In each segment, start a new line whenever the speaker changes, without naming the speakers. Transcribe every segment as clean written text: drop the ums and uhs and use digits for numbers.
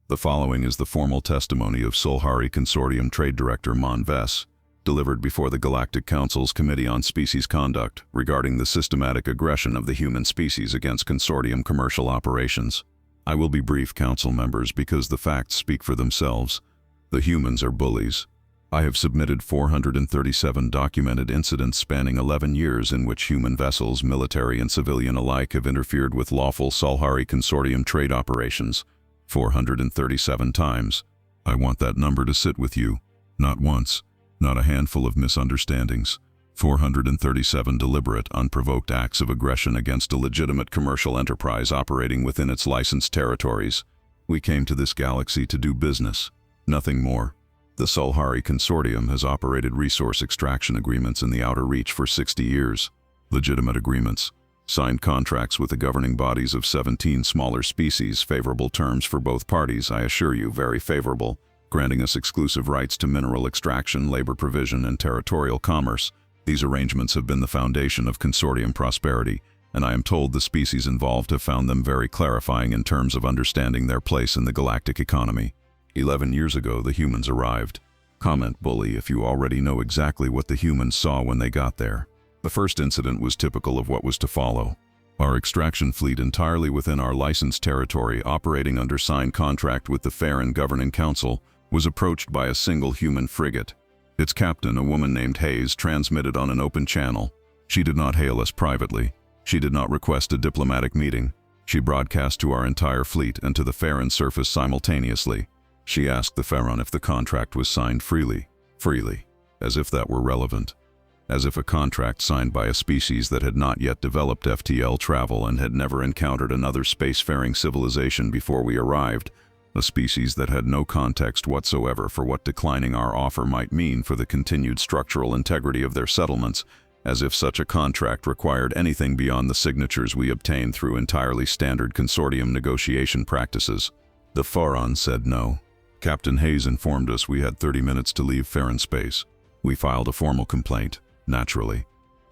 The following is the formal testimony of Solhari Consortium Trade Director Mon Vess, delivered before the Galactic Council's Committee on Species Conduct regarding the systematic aggression of the human species against consortium commercial operations. I will be brief, Council members, because the facts speak for themselves. The humans are bullies. I have submitted 437 documented incidents spanning 11 years in which human vessels, military and civilian alike, have interfered with lawful Solhari Consortium trade operations. 437 times. I want that number to sit with you. Not once, not a handful of misunderstandings. 437 deliberate, unprovoked acts of aggression against a legitimate commercial enterprise operating within its licensed territories. We came to this galaxy to do business, nothing more. The Solhari Consortium has operated resource extraction agreements in the Outer Reach for 60 years. Legitimate agreements. Signed contracts with the governing bodies of 17 smaller species, favorable terms for both parties, I assure you, very favorable, granting us exclusive rights to mineral extraction, labor provision, and territorial commerce. These arrangements have been the foundation of consortium prosperity, and I am told the species involved have found them very clarifying in terms of understanding their place in the galactic economy. 11 years ago, the humans arrived. Comment, bully, if you already know exactly what the humans saw when they got there. The first incident was typical of what was to follow. Our extraction fleet, entirely within our licensed territory, operating under signed contract with the Farron Governing Council, was approached by a single human frigate. Its captain, a woman named Hayes, transmitted on an open channel. She did not hail us privately. She did not request a diplomatic meeting. She broadcast to our entire fleet and to the Farron surface simultaneously. She asked the Farron if the contract was signed freely, as if that were relevant. As if a contract signed by a species that had not yet developed FTL travel and had never encountered another spacefaring civilization before we arrived, a species that had no context whatsoever for what declining our offer might mean for the continued structural integrity of their settlements, as if such a contract required anything beyond the signatures we obtained through entirely standard consortium negotiation practices. The Farron said no. Captain Hayes informed us we had 30 minutes to leave Farron space. We filed a formal complaint. Naturally.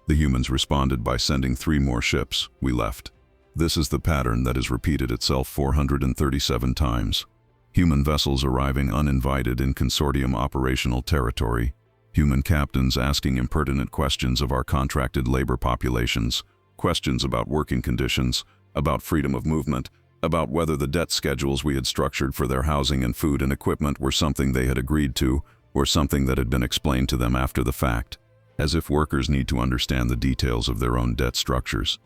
The humans responded by sending 3 more ships. We left. This is the pattern that has repeated itself 437 times. Human vessels arriving uninvited in consortium operational territory. Human captains asking impertinent questions of our contracted labor populations. Questions about working conditions, about freedom of movement, about whether the debt schedules we had structured for their housing and food and equipment were something they had agreed to, or something that had been explained to them after the fact. As if workers need to understand the details of their own debt structures.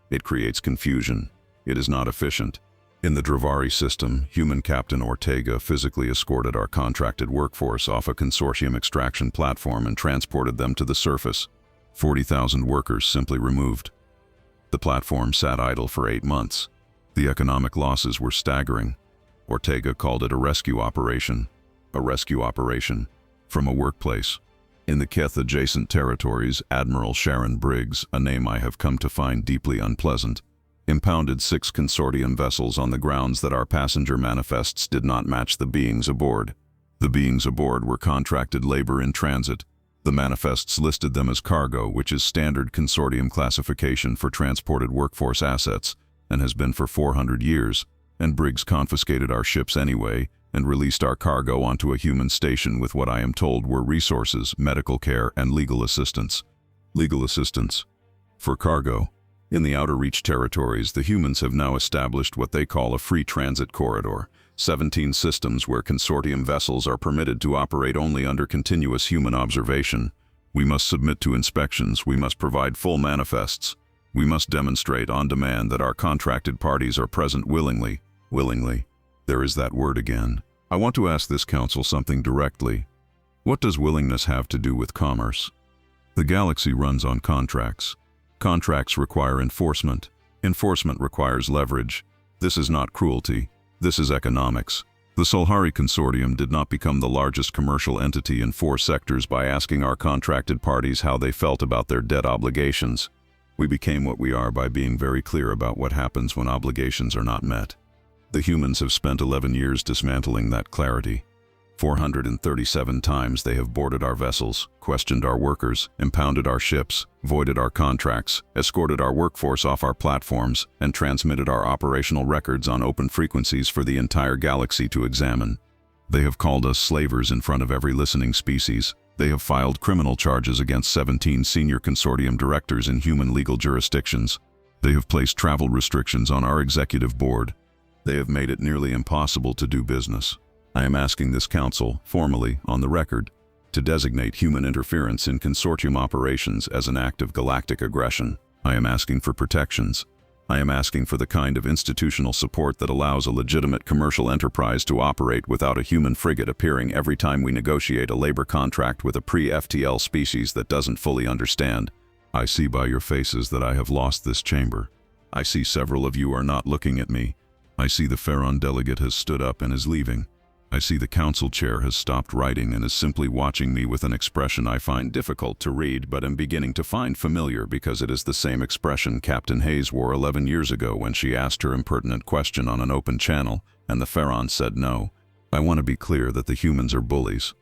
It creates confusion. It is not efficient. In the Dravari system, human Captain Ortega physically escorted our contracted workforce off a consortium extraction platform and transported them to the surface. 40,000 workers simply removed. The platform sat idle for 8 months. The economic losses were staggering. Ortega called it a rescue operation. A rescue operation from a workplace. In the Keth-adjacent territories, Admiral Sharon Briggs, a name I have come to find deeply unpleasant, impounded 6 consortium vessels on the grounds that our passenger manifests did not match the beings aboard. The beings aboard were contracted labor in transit. The manifests listed them as cargo, which is standard consortium classification for transported workforce assets, and has been for 400 years, and Briggs confiscated our ships anyway, and released our cargo onto a human station with what I am told were resources, medical care, and legal assistance. Legal assistance. For cargo. In the Outer Reach territories, the humans have now established what they call a free transit corridor, 17 systems where consortium vessels are permitted to operate only under continuous human observation. We must submit to inspections, we must provide full manifests. We must demonstrate on demand that our contracted parties are present willingly. Willingly. There is that word again. I want to ask this council something directly. What does willingness have to do with commerce? The galaxy runs on contracts. Contracts require enforcement. Enforcement requires leverage. This is not cruelty. This is economics. The Solhari Consortium did not become the largest commercial entity in 4 sectors by asking our contracted parties how they felt about their debt obligations. We became what we are by being very clear about what happens when obligations are not met. The humans have spent 11 years dismantling that clarity. 437 times they have boarded our vessels, questioned our workers, impounded our ships, voided our contracts, escorted our workforce off our platforms, and transmitted our operational records on open frequencies for the entire galaxy to examine. They have called us slavers in front of every listening species. They have filed criminal charges against 17 senior consortium directors in human legal jurisdictions. They have placed travel restrictions on our executive board. They have made it nearly impossible to do business. I am asking this council, formally, on the record, to designate human interference in consortium operations as an act of galactic aggression. I am asking for protections. I am asking for the kind of institutional support that allows a legitimate commercial enterprise to operate without a human frigate appearing every time we negotiate a labor contract with a pre-FTL species that doesn't fully understand. I see by your faces that I have lost this chamber. I see several of you are not looking at me. I see the Pharaon delegate has stood up and is leaving. I see the council chair has stopped writing and is simply watching me with an expression I find difficult to read but am beginning to find familiar because it is the same expression Captain Hayes wore 11 years ago when she asked her impertinent question on an open channel and the Pharaon said no. I want to be clear that the humans are bullies.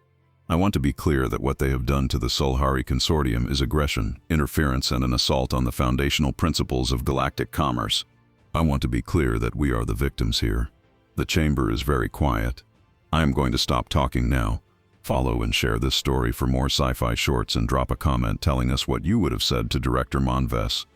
I want to be clear that what they have done to the Scifi Consortium is aggression, interference, and an assault on the foundational principles of galactic commerce. I want to be clear that we are the victims here. The chamber is very quiet. I am going to stop talking now. Follow and share this story for more sci-fi shorts and drop a comment telling us what you would have said to Director Monves.